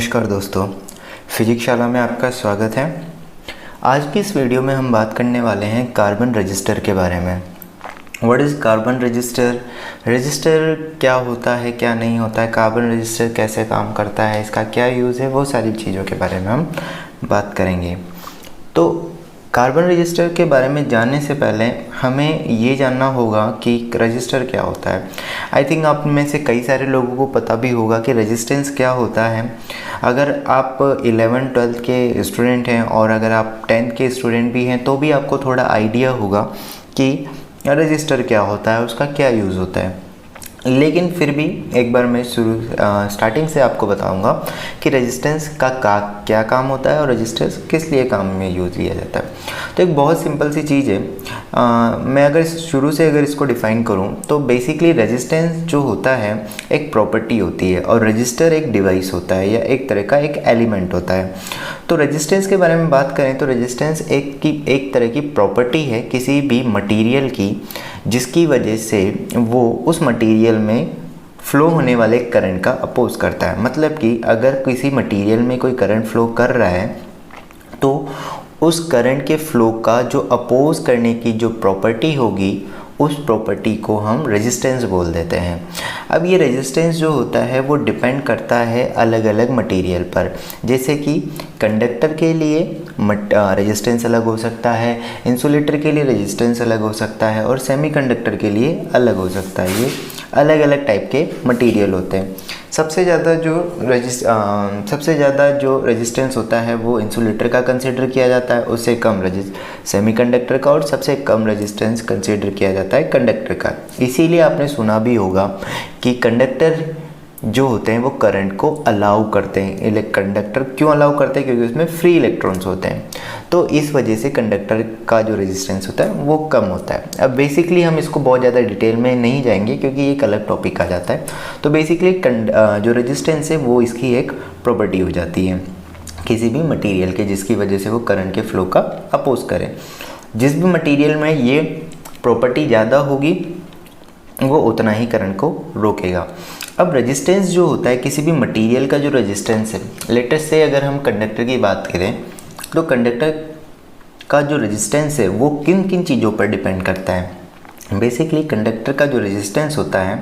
नमस्कार दोस्तों, फिजिक्स शाला में आपका स्वागत है। आज की इस वीडियो में हम बात करने वाले हैं कार्बन रजिस्टर के बारे में। What is carbon register? Register क्या होता है, क्या नहीं होता है, कार्बन रजिस्टर कैसे काम करता है, इसका क्या यूज़ है, वो सारी चीज़ों के बारे में हम बात करेंगे। तो कार्बन रजिस्टर के बारे में जानने से पहले हमें ये जानना होगा कि रजिस्टर क्या होता है। आई थिंक आप में से कई सारे लोगों को पता भी होगा कि रेजिस्टेंस क्या होता है। अगर आप 11-12 के स्टूडेंट हैं और अगर आप 10th के स्टूडेंट भी हैं तो भी आपको थोड़ा आइडिया होगा कि रजिस्टर क्या होता है, उसका क्या यूज़ होता है। लेकिन फिर भी एक बार मैं स्टार्टिंग से आपको बताऊंगा कि रेजिस्टेंस का क्या काम होता है और रेजिस्टेंस किस लिए काम में यूज़ लिया जाता है। तो एक बहुत सिंपल सी चीज़ है। मैं अगर शुरू से इसको डिफ़ाइन करूं तो बेसिकली रेजिस्टेंस जो होता है एक प्रॉपर्टी होती है और रजिस्टर एक डिवाइस होता है या एक तरह का एक एलिमेंट होता है। तो रेजिस्टेंस के बारे में बात करें तो रेजिस्टेंस एक तरह की प्रॉपर्टी है किसी भी मटीरियल की, जिसकी वजह से वो उस मटेरियल में फ़्लो होने वाले करंट का अपोज करता है। मतलब कि अगर किसी मटेरियल में कोई करंट फ़्लो कर रहा है तो उस करंट के फ़्लो का जो अपोज करने की जो प्रॉपर्टी होगी उस प्रॉपर्टी को हम रेजिस्टेंस बोल देते हैं। अब ये रेजिस्टेंस जो होता है वो डिपेंड करता है अलग अलग मटेरियल पर। जैसे कि कंडक्टर के लिए रेजिस्टेंस अलग हो सकता है, इंसुलेटर के लिए रेजिस्टेंस अलग हो सकता है और सेमीकंडक्टर के लिए अलग हो सकता है। ये अलग अलग टाइप के मटेरियल होते हैं। सबसे ज़्यादा जो रेजिस्टेंस होता है वो इंसुलेटर का कंसीडर किया जाता है, उससे कम सेमीकंडक्टर का, और सबसे कम रेजिस्टेंस कंसीडर किया जाता है कंडक्टर का। इसीलिए आपने सुना भी होगा कि कंडक्टर जो होते हैं वो करंट को अलाउ करते हैं। कंडक्टर क्यों अलाउ करते हैं? क्योंकि उसमें फ्री इलेक्ट्रॉन्स होते हैं। तो इस वजह से कंडक्टर का जो रेजिस्टेंस होता है वो कम होता है। अब बेसिकली हम इसको बहुत ज़्यादा डिटेल में नहीं जाएंगे क्योंकि ये एक अलग टॉपिक आ जाता है। तो बेसिकली जो रेजिस्टेंस है वो इसकी एक प्रॉपर्टी हो जाती है किसी भी मटीरियल के, जिसकी वजह से वो करंट के फ्लो का अपोज करे। जिस भी मटीरियल में ये प्रॉपर्टी ज़्यादा होगी वो उतना ही करंट को रोकेगा। अब रेजिस्टेंस जो होता है किसी भी मटेरियल का, जो रेजिस्टेंस है, लेटेस्ट से अगर हम कंडक्टर की बात करें तो कंडक्टर का जो रेजिस्टेंस है वो किन किन चीज़ों पर डिपेंड करता है। बेसिकली कंडक्टर का जो रेजिस्टेंस होता है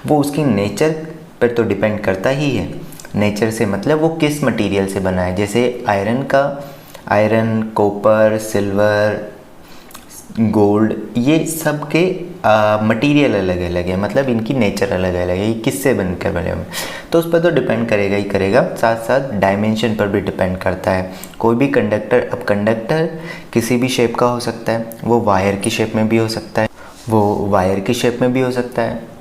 वो उसकी नेचर पर तो डिपेंड करता ही है। नेचर से मतलब वो किस मटेरियल से बना है। जैसे आयरन, कॉपर, सिल्वर, गोल्ड, ये सब के मटेरियल अलग अलग है, मतलब इनकी नेचर अलग अलग है, ये किससे बनकर बने हुए, तो उस पर तो डिपेंड करेगा ही करेगा। साथ साथ डायमेंशन पर भी डिपेंड करता है। कोई भी कंडक्टर, अब कंडक्टर किसी भी शेप का हो सकता है, वो वायर की शेप में भी हो सकता है,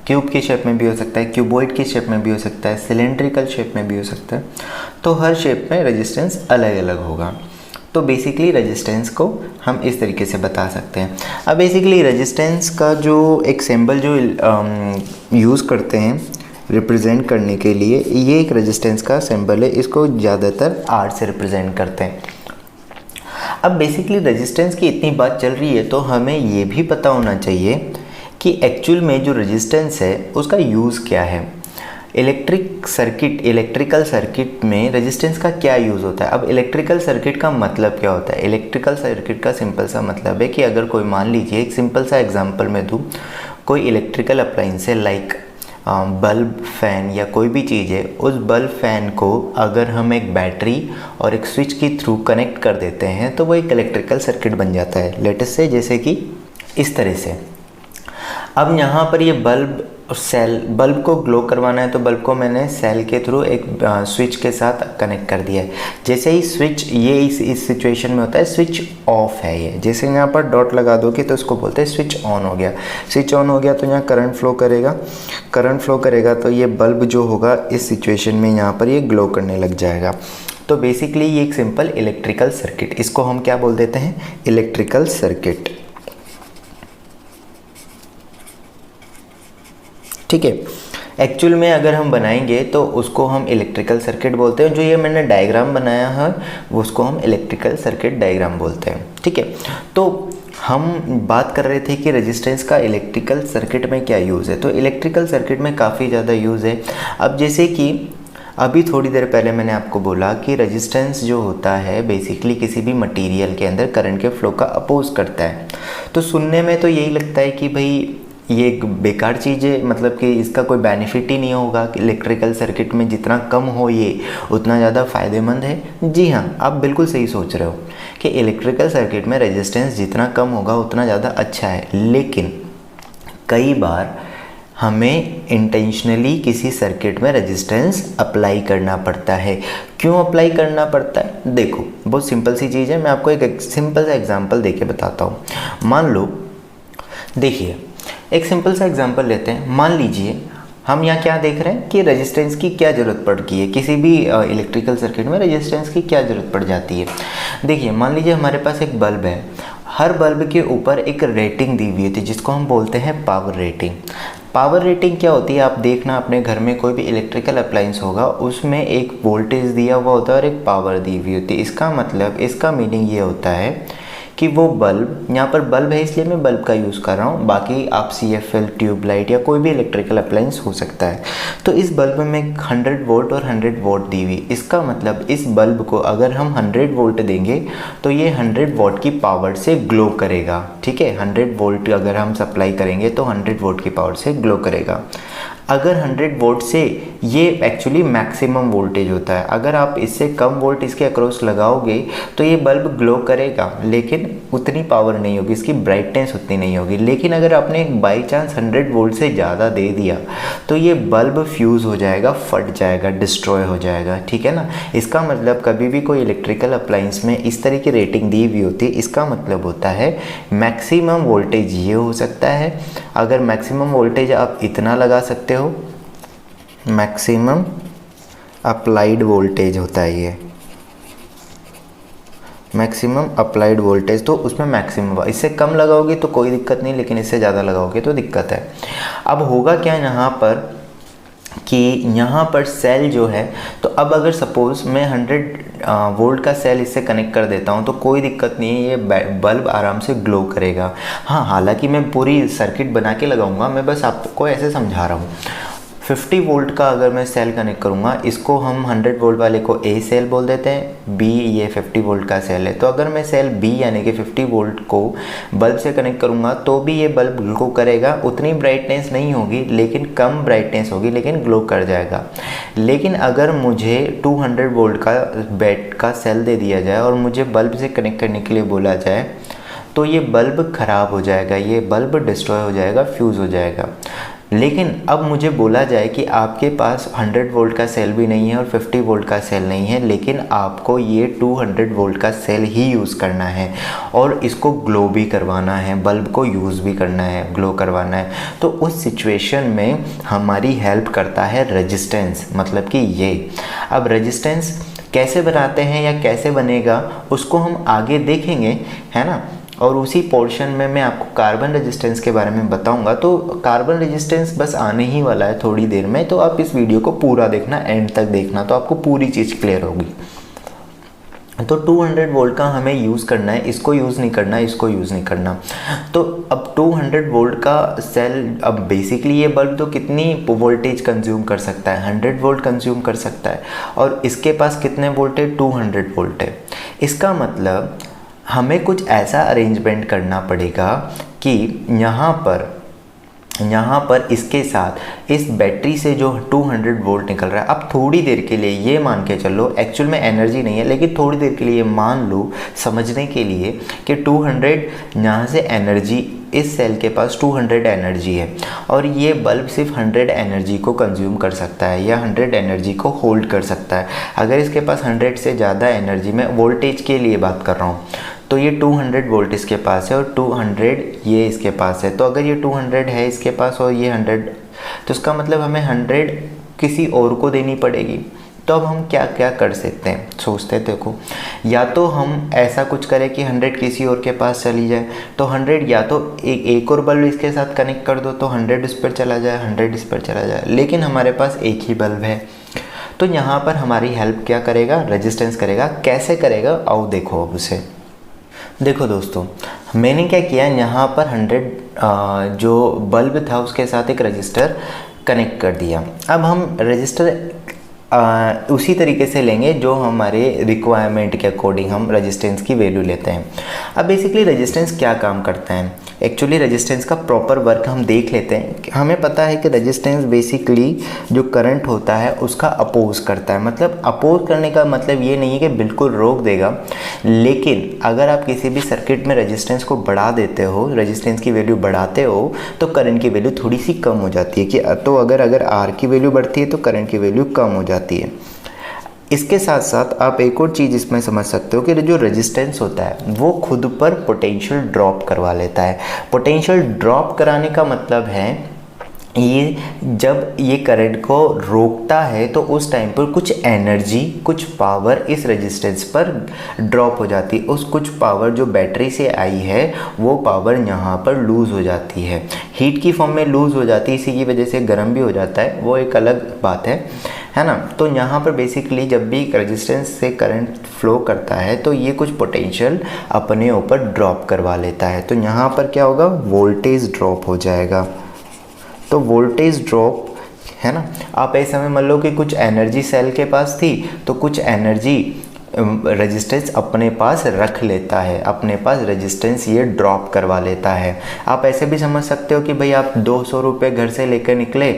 क्यूब की शेप में भी हो सकता है, क्यूबॉइड की शेप में भी हो सकता है, सिलेंड्रिकल शेप में भी हो सकता है। तो हर शेप में रेजिस्टेंस अलग अलग होगा। तो बेसिकली रेजिस्टेंस को हम इस तरीके से बता सकते हैं। अब बेसिकली रेजिस्टेंस का जो एक सिंबल जो यूज़ करते हैं रिप्रेजेंट करने के लिए, ये एक रेजिस्टेंस का सिंबल है, इसको ज़्यादातर R से रिप्रेजेंट करते हैं। अब बेसिकली रेजिस्टेंस की इतनी बात चल रही है तो हमें ये भी पता होना चाहिए कि एक्चुअल में जो रेजिस्टेंस है उसका यूज़ क्या है। इलेक्ट्रिकल सर्किट में रेजिस्टेंस का क्या यूज़ होता है। अब इलेक्ट्रिकल सर्किट का मतलब क्या होता है? इलेक्ट्रिकल सर्किट का सिंपल सा मतलब है कि अगर कोई, मान लीजिए एक सिंपल सा एग्जांपल मैं दूँ, कोई इलेक्ट्रिकल अप्लायंस है लाइक बल्ब, फैन या कोई भी चीज़ है, उस बल्ब फैन को अगर हम एक बैटरी और एक स्विच के थ्रू कनेक्ट कर देते हैं तो वो एक इलेक्ट्रिकल सर्किट बन जाता है। लेटेस्ट से जैसे कि इस तरह से। अब यहाँ पर ये बल्ब को ग्लो करवाना है तो बल्ब को मैंने सेल के थ्रू एक स्विच के साथ कनेक्ट कर दिया है। जैसे ही स्विच, ये इस सिचुएशन में होता है स्विच ऑफ है ये, जैसे यहाँ पर डॉट लगा दोगे तो इसको बोलते हैं स्विच ऑन हो गया। स्विच ऑन हो गया तो यहाँ करंट फ्लो करेगा तो ये बल्ब जो होगा इस सिचुएशन में यहाँ पर ये ग्लो करने लग जाएगा। तो बेसिकली ये एक सिंपल इलेक्ट्रिकल सर्किट, इसको हम क्या बोल देते हैं? Electrical circuit. ठीक है। एक्चुअल में अगर हम बनाएंगे तो उसको हम इलेक्ट्रिकल सर्किट बोलते हैं। जो ये मैंने डायग्राम बनाया है वो उसको हम इलेक्ट्रिकल सर्किट डायग्राम बोलते हैं। ठीक है। तो हम बात कर रहे थे कि रेजिस्टेंस का इलेक्ट्रिकल सर्किट में क्या यूज़ है। तो इलेक्ट्रिकल सर्किट में काफ़ी ज़्यादा यूज़ है। अब जैसे कि अभी थोड़ी देर पहले मैंने आपको बोला कि रेजिस्टेंस जो होता है बेसिकली किसी भी मटेरियल के अंदर करंट के फ्लो का अपोज करता है। तो सुनने में तो यही लगता है कि भाई ये एक बेकार चीज़ है, मतलब कि इसका कोई बेनिफिट ही नहीं होगा कि इलेक्ट्रिकल सर्किट में जितना कम हो ये उतना ज़्यादा फ़ायदेमंद है। जी हाँ, आप बिल्कुल सही सोच रहे हो कि इलेक्ट्रिकल सर्किट में रेजिस्टेंस जितना कम होगा उतना ज़्यादा अच्छा है, लेकिन कई बार हमें इंटेंशनली किसी सर्किट में रेजिस्टेंस अप्लाई करना पड़ता है। क्यों अप्लाई करना पड़ता है? देखो, बहुत सिंपल सी चीज़ है, मैं आपको एक सिंपल सा एग्जांपल देके बताता हूँ। मान लो, देखिए एक सिंपल सा एग्जांपल लेते हैं। मान लीजिए हम यहाँ क्या देख रहे हैं कि रेजिस्टेंस की क्या ज़रूरत पड़ती है, किसी भी इलेक्ट्रिकल सर्किट में रेजिस्टेंस की क्या ज़रूरत पड़ जाती है। देखिए मान लीजिए हमारे पास एक बल्ब है, हर बल्ब के ऊपर एक रेटिंग दी हुई होती है जिसको हम बोलते हैं पावर रेटिंग। पावर रेटिंग क्या होती है, आप देखना अपने घर में कोई भी इलेक्ट्रिकल अप्लायंस होगा उसमें एक वोल्टेज दिया हुआ होता है और एक पावर दी हुई होती है। इसका मतलब, इसका मीनिंग ये होता है कि वो बल्ब, यहाँ पर बल्ब है इसलिए मैं बल्ब का यूज़ कर रहा हूँ, बाकी आप CFL, ट्यूबलाइट या कोई भी इलेक्ट्रिकल अप्लायंस हो सकता है। तो इस बल्ब में 100 वोल्ट और 100 वोल्ट दी हुई। इसका मतलब इस बल्ब को अगर हम 100 वोल्ट देंगे तो ये 100 वोल्ट की पावर से ग्लो करेगा। ठीक है, 100 वोल्ट अगर हम सप्लाई करेंगे तो 100 वोल्ट की पावर से ग्लो करेगा। अगर 100 वोल्ट से, ये एक्चुअली मैक्सिमम वोल्टेज होता है, अगर आप इससे कम वोल्ट इसके अक्रॉस लगाओगे तो ये बल्ब ग्लो करेगा लेकिन उतनी पावर नहीं होगी, इसकी ब्राइटनेस उतनी नहीं होगी। लेकिन अगर आपने बाई चांस 100 वोल्ट से ज़्यादा दे दिया तो ये बल्ब फ्यूज़ हो जाएगा, फट जाएगा, डिस्ट्रॉय हो जाएगा। ठीक है ना। इसका मतलब कभी भी कोई इलेक्ट्रिकल अप्लायंस में इस तरह की रेटिंग दी हुई होती है, इसका मतलब होता है मैक्सिमम वोल्टेज ये हो सकता है। अगर मैक्सिमम वोल्टेज आप इतना लगा सकते हो, मैक्सिमम अप्लाइड वोल्टेज होता है ये, मैक्सिमम अप्लाइड वोल्टेज, तो उसमें मैक्सिमम, इससे कम लगाओगे तो कोई दिक्कत नहीं, लेकिन इससे ज़्यादा लगाओगे तो दिक्कत है। अब होगा क्या यहाँ पर कि यहाँ पर सेल जो है, तो अब अगर सपोज़ मैं 100 वोल्ट का सेल इससे कनेक्ट कर देता हूँ तो कोई दिक्कत नहीं है, ये बल्ब आराम से ग्लो करेगा। हाँ, हालांकि मैं पूरी सर्किट बना के लगाऊंगा, मैं बस आपको ऐसे समझा रहा हूँ। 50 वोल्ट का अगर मैं सेल कनेक्ट करूँगा, इसको हम 100 वोल्ट वाले को A सेल बोल देते हैं, B ये 50 वोल्ट का सेल है। तो अगर मैं सेल B यानी कि 50 वोल्ट को बल्ब से कनेक्ट करूँगा तो भी ये बल्ब ग्लो करेगा, उतनी ब्राइटनेस नहीं होगी लेकिन कम ब्राइटनेस होगी, लेकिन ग्लो कर जाएगा। लेकिन अगर मुझे 200 वोल्ट का बैट का सेल दे दिया जाए और मुझे बल्ब से कनेक्ट करने के लिए बोला जाए तो ये बल्ब ख़राब हो जाएगा, ये बल्ब डिस्ट्रॉय हो जाएगा, फ्यूज़ हो जाएगा। लेकिन अब मुझे बोला जाए कि आपके पास 100 वोल्ट का सेल भी नहीं है और 50 वोल्ट का सेल नहीं है, लेकिन आपको ये 200 वोल्ट का सेल ही यूज़ करना है और इसको ग्लो भी करवाना है, बल्ब को यूज़ भी करना है, ग्लो करवाना है। तो उस सिचुएशन में हमारी हेल्प करता है रेजिस्टेंस, मतलब कि ये। अब रेजिस्टेंस कैसे बनाते हैं या कैसे बनेगा उसको हम आगे देखेंगे, है ना। और उसी पोर्शन में मैं आपको कार्बन रेजिस्टेंस के बारे में बताऊंगा। तो कार्बन रेजिस्टेंस बस आने ही वाला है थोड़ी देर में, तो आप इस वीडियो को पूरा देखना, एंड तक देखना, तो आपको पूरी चीज़ क्लियर होगी। तो 200 वोल्ट का हमें यूज़ करना है, इसको यूज़ नहीं करना, इसको यूज़ नहीं करना। तो अब 200 वोल्ट का सेल, अब बेसिकली ये बल्ब तो कितनी वोल्टेज कंज्यूम कर सकता है, 100 वोल्ट कंज्यूम कर सकता है, और इसके पास कितने वोल्ट है, 200 वोल्ट है। इसका मतलब हमें कुछ ऐसा अरेंजमेंट करना पड़ेगा कि यहाँ पर इसके साथ इस बैटरी से जो 200 वोल्ट निकल रहा है, अब थोड़ी देर के लिए ये मान के चलो, एक्चुअल में एनर्जी नहीं है लेकिन थोड़ी देर के लिए मान लो समझने के लिए कि 200 यहाँ से एनर्जी, इस सेल के पास 200 एनर्जी है और ये बल्ब सिर्फ 100 एनर्जी को कंज्यूम कर सकता है या 100 एनर्जी को होल्ड कर सकता है। अगर इसके पास 100 से ज़्यादा एनर्जी, मैं वोल्टेज के लिए बात कर रहा हूँ, तो ये 200 वोल्ट इसके पास है और 200 ये इसके पास है। तो अगर ये 200 है इसके पास और ये 100, तो इसका मतलब हमें 100 किसी और को देनी पड़ेगी। तो अब हम क्या क्या कर सकते हैं, सोचते देखो, या तो हम ऐसा कुछ करें कि 100 किसी और के पास चली जाए, तो 100 या तो एक और बल्ब इसके साथ कनेक्ट कर दो तो 100 इस पर चला जाए, 100 इस पर चला जाए, लेकिन हमारे पास एक ही बल्ब है। तो यहाँ पर हमारी हेल्प क्या करेगा, रेजिस्टेंस करेगा। कैसे करेगा आओ देखो अब उसे। देखो दोस्तों, मैंने क्या किया, यहाँ पर 100 जो बल्ब था उसके साथ एक रजिस्टर कनेक्ट कर दिया। अब हम रजिस्टर उसी तरीके से लेंगे जो हमारे रिक्वायरमेंट के अकॉर्डिंग हम रेजिस्टेंस की वैल्यू लेते हैं। अब बेसिकली रेजिस्टेंस क्या काम करता है, एक्चुअली रेजिस्टेंस का प्रॉपर वर्क हम देख लेते हैं। हमें पता है कि रेजिस्टेंस बेसिकली जो करंट होता है उसका अपोज करता है। मतलब अपोज करने का मतलब ये नहीं है कि बिल्कुल रोक देगा, लेकिन अगर आप किसी भी सर्किट में रेजिस्टेंस को बढ़ा देते हो, रेजिस्टेंस की वैल्यू बढ़ाते हो, तो करंट की वैल्यू थोड़ी सी कम हो जाती है। कि तो अगर आर की वैल्यू बढ़ती है तो करंट की वैल्यू कम हो जाती है। इसके साथ साथ आप एक और चीज़ इसमें समझ सकते हो कि जो रेजिस्टेंस होता है वो खुद पर पोटेंशियल ड्रॉप करवा लेता है। पोटेंशियल ड्रॉप कराने का मतलब है ये जब ये करंट को रोकता है तो उस टाइम पर कुछ एनर्जी, कुछ पावर इस रेजिस्टेंस पर ड्रॉप हो जाती है। उस कुछ पावर जो बैटरी से आई है वो पावर यहाँ पर लूज़ हो जाती है, हीट की फॉर्म में लूज़ हो जाती है, इसी की वजह से गर्म भी हो जाता है, वो एक अलग बात है ना। तो यहाँ पर बेसिकली जब भी रेजिस्टेंस से करंट फ्लो करता है तो ये कुछ पोटेंशियल अपने ऊपर ड्रॉप करवा लेता है। तो यहाँ पर क्या होगा, वोल्टेज ड्रॉप हो जाएगा। तो वोल्टेज ड्रॉप है ना, आप ऐसे समय मान लो कि कुछ एनर्जी सेल के पास थी तो कुछ एनर्जी रेजिस्टेंस अपने पास रख लेता है, अपने पास रेजिस्टेंस ये ड्रॉप करवा लेता है। आप ऐसे भी समझ सकते हो कि भाई आप 200 रुपये घर से लेकर निकले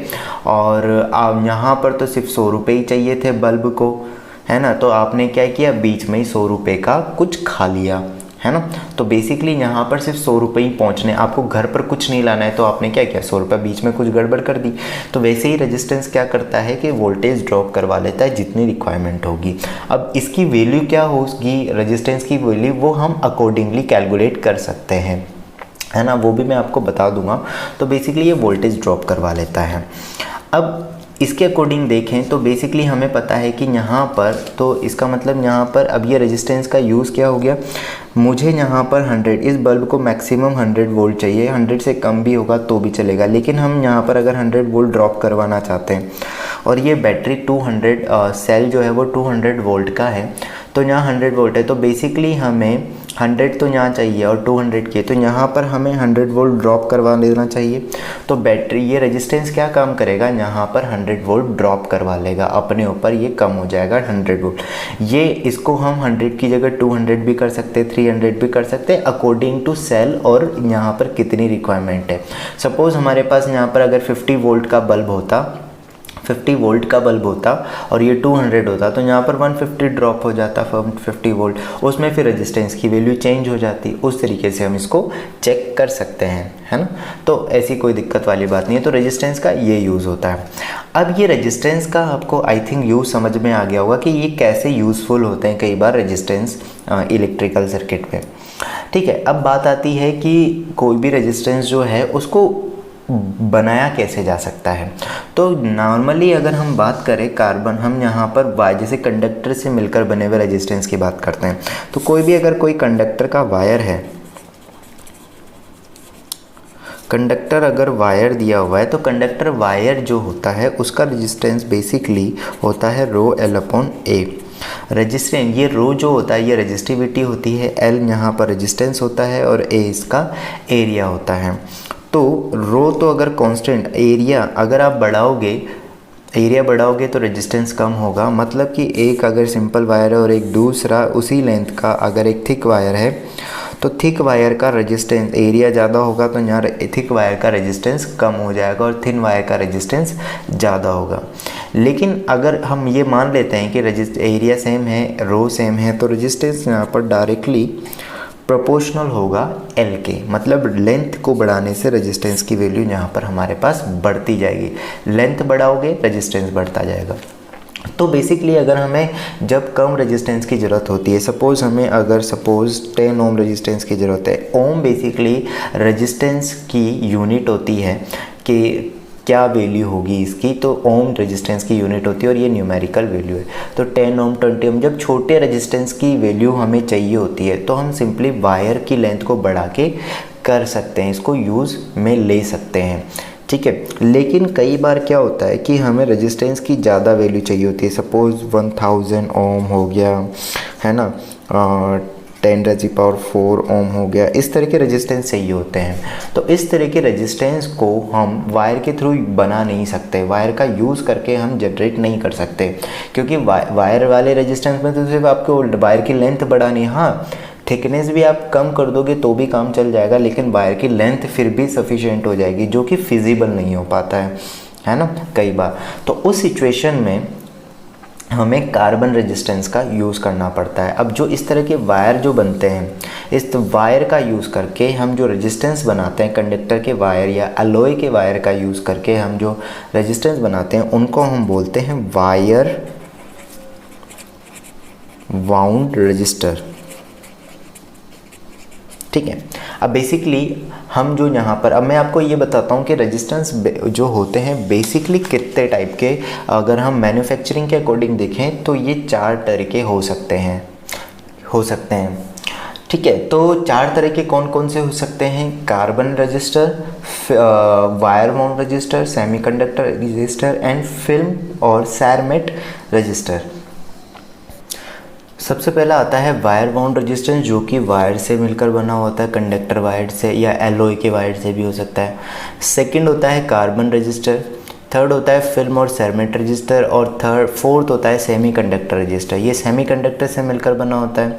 और आप यहाँ पर तो सिर्फ 100 रुपये ही चाहिए थे बल्ब को, है ना। तो आपने क्या किया, बीच में ही 100 रुपये का कुछ खा लिया, है ना। तो बेसिकली यहाँ पर सिर्फ 100 रुपये ही पहुँचने, आपको घर पर कुछ नहीं लाना है, तो आपने क्या किया, 100 रुपये बीच में कुछ गड़बड़ कर दी। तो वैसे ही रेजिस्टेंस क्या करता है कि वोल्टेज ड्रॉप करवा लेता है जितनी रिक्वायरमेंट होगी। अब इसकी वैल्यू क्या होगी, रेजिस्टेंस की वैल्यू, वो हम अकॉर्डिंगली कैलकुलेट कर सकते हैं, है ना, वो भी मैं आपको बता दूंगा। तो बेसिकली ये वोल्टेज ड्रॉप करवा लेता है। अब इसके अकॉर्डिंग देखें तो बेसिकली हमें पता है कि यहाँ पर, तो इसका मतलब यहाँ पर अब ये रेजिस्टेंस का यूज़ क्या हो गया, मुझे यहाँ पर 100, इस बल्ब को मैक्सिमम 100 वोल्ट चाहिए, 100 से कम भी होगा तो भी चलेगा, लेकिन हम यहाँ पर अगर 100 वोल्ट ड्रॉप करवाना चाहते हैं और ये बैटरी 200 सेल जो है वो 200 वोल्ट का है, तो यहाँ 100 वोल्ट है, तो बेसिकली हमें 100 तो यहाँ चाहिए और 200 के, तो यहाँ पर हमें 100 वोल्ट ड्रॉप करवा देना चाहिए। तो बैटरी, ये रेजिस्टेंस क्या काम करेगा, यहाँ पर 100 वोल्ट ड्रॉप करवा लेगा, अपने ऊपर ये कम हो जाएगा 100 वोल्ट। ये इसको हम 100 की जगह 200 भी कर सकते हैं, 300 भी कर सकते हैं, अकॉर्डिंग टू सेल और यहाँ पर कितनी रिक्वायरमेंट है। सपोज़ हमारे पास यहाँ पर अगर 50 वोल्ट का बल्ब होता, 50 वोल्ट का बल्ब होता और ये 200 होता, तो यहाँ पर 150 ड्रॉप हो जाता 50 वोल्ट, उसमें फिर रेजिस्टेंस की वैल्यू चेंज हो जाती। उस तरीके से हम इसको चेक कर सकते हैं, है ना। तो ऐसी कोई दिक्कत वाली बात नहीं है। तो रेजिस्टेंस का ये यूज़ होता है। अब ये रेजिस्टेंस का आपको आई थिंक यूज़ समझ में आ गया होगा कि ये कैसे यूज़फुल होते हैं कई बार रेजिस्टेंस इलेक्ट्रिकल सर्किट में। ठीक है, अब बात आती है कि कोई भी रेजिस्टेंस जो है उसको बनाया कैसे जा सकता है। तो नॉर्मली अगर हम बात करें कार्बन, हम यहाँ पर वायर, जैसे कंडक्टर से मिलकर बने हुए रेजिस्टेंस की बात करते हैं, तो कोई भी अगर कोई कंडक्टर का वायर है, कंडक्टर अगर वायर दिया हुआ है तो कंडक्टर वायर जो होता है उसका रेजिस्टेंस बेसिकली होता है रो एल अपॉन ए। रेजिस्टेंस, ये रो जो होता है ये रेजिस्टिविटी होती है, एल यहाँ पर रेजिस्टेंस होता है और ए इसका एरिया होता है। तो रो तो अगर कांस्टेंट, एरिया अगर आप बढ़ाओगे तो रेजिस्टेंस कम होगा। मतलब कि एक अगर सिंपल वायर है और एक दूसरा उसी लेंथ का अगर एक थिक वायर है, तो थिक वायर का रेजिस्टेंस एरिया ज़्यादा होगा, तो यहाँ थिक वायर का रेजिस्टेंस कम हो जाएगा और थिन वायर का रेजिस्टेंस ज़्यादा होगा। लेकिन अगर हम ये मान लेते हैं कि एरिया सेम है, रो सेम है, तो रेजिस्टेंस यहाँ पर डायरेक्टली प्रोपोर्शनल होगा एल के। मतलब लेंथ को बढ़ाने से रेजिस्टेंस की वैल्यू यहाँ पर हमारे पास बढ़ती जाएगी। लेंथ बढ़ाओगे रेजिस्टेंस बढ़ता जाएगा। तो बेसिकली अगर हमें जब कम रेजिस्टेंस की ज़रूरत होती है, सपोज़ हमें अगर 10 ओम रेजिस्टेंस की ज़रूरत है, ओम बेसिकली रेजिस्टेंस की यूनिट होती है कि क्या वैल्यू होगी इसकी, तो ओम रेजिस्टेंस की यूनिट होती है और ये न्यूमेरिकल वैल्यू है। तो 10 ओम 20 ओम, जब छोटे रेजिस्टेंस की वैल्यू हमें चाहिए होती है तो हम सिंपली वायर की लेंथ को बढ़ा के कर सकते हैं, इसको यूज़ में ले सकते हैं। ठीक है, लेकिन कई बार क्या होता है कि हमें रेजिस्टेंस की ज़्यादा वैल्यू चाहिए होती है। सपोज़ 1000 ओम हो गया, है ना, 10⁻⁴ ओम हो गया। इस तरह के रेजिस्टेंस चाहिए होते हैं। तो इस तरह के रेजिस्टेंस को हम वायर के थ्रू बना नहीं सकते, वायर का यूज़ करके हम जनरेट नहीं कर सकते, क्योंकि वायर वाले रेजिस्टेंस में तो सिर्फ आपको वायर की लेंथ बढ़ानी, हाँ थिकनेस भी आप कम कर दोगे तो भी काम चल जाएगा, लेकिन वायर की लेंथ फिर भी सफिशिएंट हो जाएगी, जो कि फिजिबल नहीं हो पाता है ना कई बार। तो उस सिचुएशन में हमें कार्बन रेजिस्टेंस का यूज़ करना पड़ता है। अब जो इस तरह के वायर जो बनते हैं, इस वायर का यूज़ करके हम जो रेजिस्टेंस बनाते हैं, कंडक्टर के वायर या अलॉय के वायर का यूज़ करके हम जो रेजिस्टेंस बनाते हैं, उनको हम बोलते हैं वायर वाउंड रजिस्टर। ठीक है। अब बेसिकली हम जो यहाँ पर, अब मैं आपको ये बताता हूँ कि रेजिस्टेंस जो होते हैं बेसिकली कितने टाइप के, अगर हम मैन्युफैक्चरिंग के अकॉर्डिंग देखें तो ये 4 तरह के हो सकते हैं। ठीक है। तो 4 तरह के कौन कौन से हो सकते हैं? Carbon register, wire mount register, semiconductor register and film और सैरमेट रजिस्टर। सबसे पहला आता है वायर बाउंड रेजिस्टेंस, जो कि वायर से मिलकर बना होता है, कंडक्टर वायर से या एलॉय के वायर से भी हो सकता है। सेकंड होता है कार्बन रजिस्टर, थर्ड होता है फिल्म और सैरमेट रजिस्टर, और फोर्थ होता है सेमीकंडक्टर रजिस्टर। ये सेमीकंडक्टर से मिलकर बना होता है।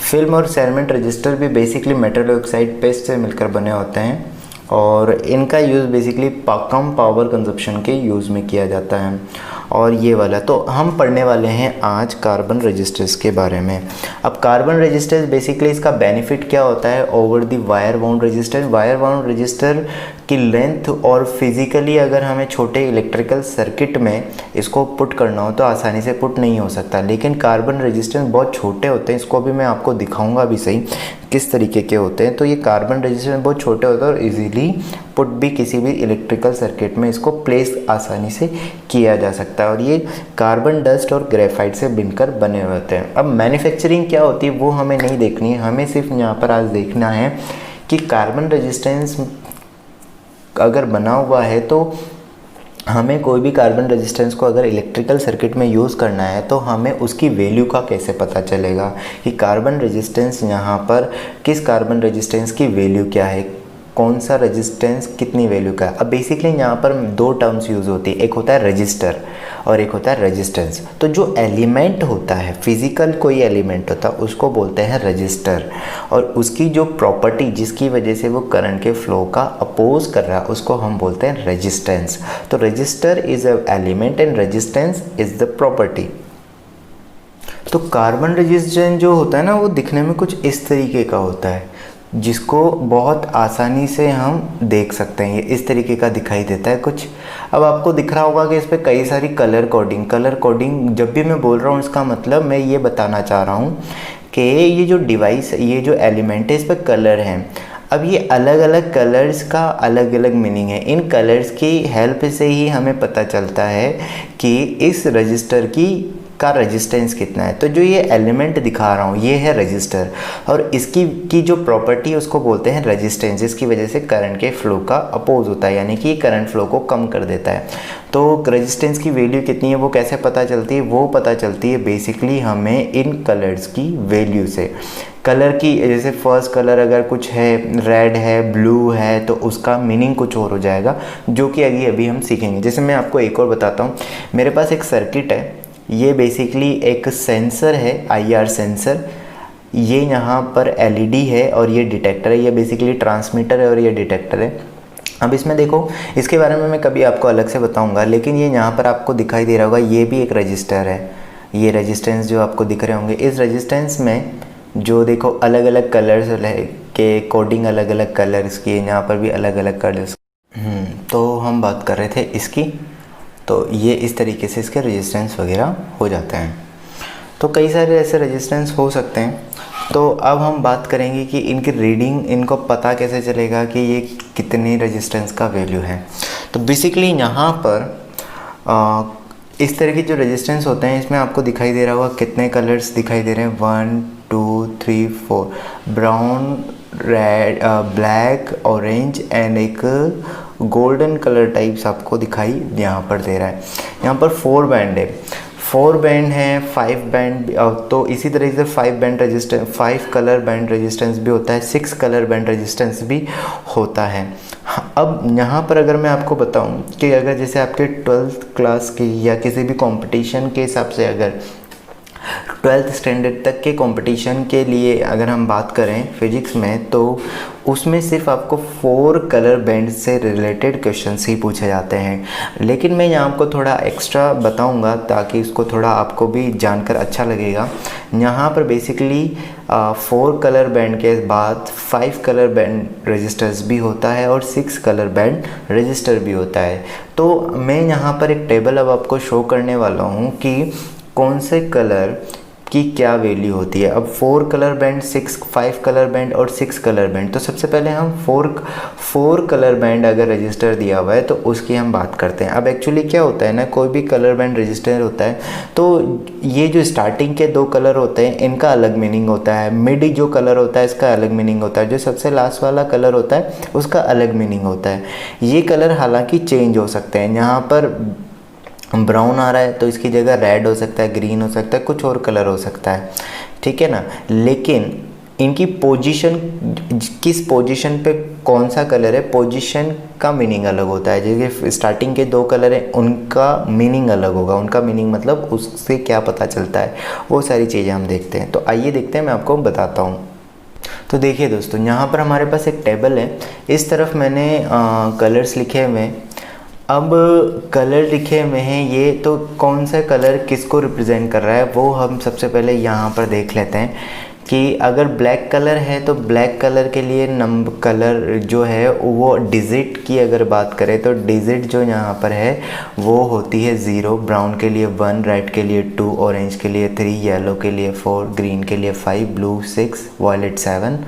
फिल्म और सैरमेट रजिस्टर भी बेसिकली मेटल ऑक्साइड पेस्ट से मिलकर बने होते हैं, और इनका यूज़ बेसिकली कम पावर कंजप्शन के यूज़ में किया जाता है। और ये वाला तो हम पढ़ने वाले हैं आज कार्बन रजिस्टर्स के बारे में। अब कार्बन रजिस्टर्स बेसिकली इसका बेनिफिट क्या होता है over the wire bound register? Wire bound register की लेंथ, और फिज़िकली अगर हमें छोटे इलेक्ट्रिकल सर्किट में इसको पुट करना हो तो आसानी से पुट नहीं हो सकता, लेकिन कार्बन रजिस्टेंस बहुत छोटे होते हैं। इसको भी मैं आपको दिखाऊंगा भी सही किस तरीके के होते हैं। तो ये कार्बन रजिस्टेंस बहुत छोटे होते हैं और इजीली पुट भी किसी भी इलेक्ट्रिकल सर्किट में इसको प्लेस आसानी से किया जा सकता है, और ये कार्बन डस्ट और ग्रेफाइट से बनकर बने होते हैं। अब मैन्युफैक्चरिंग क्या होती है वो हमें नहीं देखनी है, हमें सिर्फ यहाँ पर आज देखना है कि कार्बन रजिस्टेंस अगर बना हुआ है तो हमें कोई भी कार्बन रेजिस्टेंस को अगर इलेक्ट्रिकल सर्किट में यूज़ करना है तो हमें उसकी वैल्यू का कैसे पता चलेगा कि कार्बन रेजिस्टेंस यहाँ पर किस कार्बन रेजिस्टेंस की वैल्यू क्या है, कौन सा रेजिस्टेंस कितनी वैल्यू का है। अब बेसिकली यहाँ पर 2 टर्म्स यूज़ होती है, एक होता है रजिस्टर और एक होता है रेजिस्टेंस। तो जो एलिमेंट होता है, फिजिकल कोई एलिमेंट होता है, उसको बोलते हैं रजिस्टर, और उसकी जो प्रॉपर्टी जिसकी वजह से वो करंट के फ्लो का अपोज कर रहा है उसको हम बोलते हैं रेजिस्टेंस। तो register is a element and resistance is the property. तो कार्बन रेजिस्टेंस जो होता है ना वो दिखने में कुछ इस तरीके का होता है, जिसको बहुत आसानी से हम देख सकते हैं। ये इस तरीके का दिखाई देता है कुछ। अब आपको दिख रहा होगा कि इस पर कई सारी कलर कोडिंग जब भी मैं बोल रहा हूँ इसका मतलब मैं ये बताना चाह रहा हूँ कि ये जो डिवाइस, ये जो एलिमेंट है, इस पर कलर हैं। अब ये अलग अलग कलर्स का अलग अलग मीनिंग है। इन कलर्स की हेल्प से ही हमें पता चलता है कि इस रजिस्टर का रेजिस्टेंस कितना है। तो जो ये एलिमेंट दिखा रहा हूँ ये है रजिस्टर, और इसकी जो प्रॉपर्टी है उसको बोलते हैं रेजिस्टेंस, जिसकी वजह से करंट के फ्लो का अपोज होता है, यानी कि करंट फ्लो को कम कर देता है। तो रेजिस्टेंस की वैल्यू कितनी है वो कैसे पता चलती है? वो पता चलती है बेसिकली हमें इन कलर्स की वैल्यू से। कलर की, जैसे फर्स्ट कलर अगर कुछ है, रेड है, ब्लू है, तो उसका मीनिंग कुछ और हो जाएगा, जो कि अभी हम सीखेंगे। जैसे मैं आपको एक और बताता हूँ, मेरे पास एक सर्किट है, ये बेसिकली एक सेंसर है, IR सेंसर। ये यहाँ पर LED है और ये डिटेक्टर है। ये बेसिकली ट्रांसमीटर है और ये डिटेक्टर है। अब इसमें देखो, इसके बारे में मैं कभी आपको अलग से बताऊंगा, लेकिन ये यहाँ पर आपको दिखाई दे रहा होगा, ये भी एक रजिस्टर है। ये रेजिस्टेंस जो आपको दिख रहे होंगे, इस रेजिस्टेंस में जो देखो अलग अलग कलर्स के कोडिंग, अलग अलग कलर्स की, यहाँ पर भी अलग अलग कलर्स। तो हम बात कर रहे थे इसकी, तो ये इस तरीके से इसके रेजिस्टेंस वगैरह हो जाते हैं। तो कई सारे ऐसे रेजिस्टेंस हो सकते हैं। तो अब हम बात करेंगे कि इनकी रीडिंग, इनको पता कैसे चलेगा कि ये कितनी रेजिस्टेंस का वैल्यू है। तो बेसिकली यहाँ पर इस तरह के जो रेजिस्टेंस होते हैं, इसमें आपको दिखाई दे रहा होगा कितने कलर्स दिखाई दे रहे हैं, 1 2 3 4, brown, red, black, orange and एक गोल्डन कलर टाइप्स आपको दिखाई यहाँ पर दे रहा है। यहाँ पर 4 बैंड है। 4 बैंड हैं, 5 बैंड, तो इसी तरह से 5 band resistance, 5 colour band resistance भी होता है, 6 कलर बैंड रेजिस्टेंस भी होता है। अब यहाँ पर अगर मैं आपको बताऊँ कि अगर जैसे आपके 12th क्लास की या किसी भी कंपटीशन के हिसाब से, अगर 12th स्टैंडर्ड तक के कंपटीशन के लिए अगर हम बात करें फिजिक्स में, तो उसमें सिर्फ आपको 4 कलर बैंड से रिलेटेड क्वेश्चंस ही पूछे जाते हैं। लेकिन मैं यहाँ आपको थोड़ा एक्स्ट्रा बताऊंगा ताकि इसको थोड़ा आपको भी जानकर अच्छा लगेगा। यहाँ पर बेसिकली 4 कलर बैंड के बाद 5 कलर बैंड रजिस्टर्स भी होता है और 6 कलर बैंड रजिस्टर भी होता है। तो मैं यहाँ पर एक टेबल अब आपको शो करने वाला हूँ कि कौन से कलर की क्या वैल्यू होती है। अब 4 कलर बैंड, 5 कलर बैंड और 6 कलर बैंड, तो सबसे पहले हम 4 कलर बैंड अगर रजिस्टर दिया हुआ है तो उसकी हम बात करते हैं। अब एक्चुअली क्या होता है ना, कोई भी कलर बैंड रजिस्टर होता है तो ये जो स्टार्टिंग के 2 कलर होते हैं इनका अलग मीनिंग होता है, मिड जो कलर होता है इसका अलग मीनिंग होता है, जो सबसे लास्ट वाला कलर होता है उसका अलग मीनिंग होता है। ये कलर हालांकि चेंज हो सकते हैं, यहाँ पर ब्राउन आ रहा है तो इसकी जगह रेड हो सकता है, ग्रीन हो सकता है, कुछ और कलर हो सकता है, ठीक है ना। लेकिन इनकी पोजीशन, किस पोजीशन पे कौन सा कलर है, पोजीशन का मीनिंग अलग होता है। जैसे स्टार्टिंग के 2 कलर हैं उनका मीनिंग अलग होगा, उनका मीनिंग मतलब उससे क्या पता चलता है, वो सारी चीज़ें हम देखते हैं। तो आइए देखते हैं, मैं आपको बताता हूँ। तो देखिए दोस्तों, यहाँ पर हमारे पास एक टेबल है, इस तरफ मैंने कलर्स लिखे हुए हैं। अब कलर लिखे हुए हैं ये, तो कौन सा कलर किसको रिप्रेजेंट कर रहा है वो हम सबसे पहले यहाँ पर देख लेते हैं कि अगर ब्लैक कलर है तो ब्लैक कलर के लिए नंबर कलर जो है वो डिजिट की अगर बात करें तो डिजिट जो यहाँ पर है वो होती है 0, ब्राउन के लिए 1, रेड के लिए 2, ऑरेंज के लिए 3, येलो के लिए 4, ग्रीन के लिए 5, blue 6, violet 7,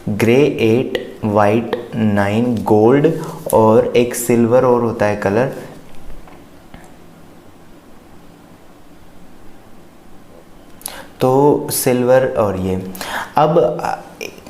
grey 8, white 9, gold और एक सिल्वर और होता है कलर, तो सिल्वर। और ये अब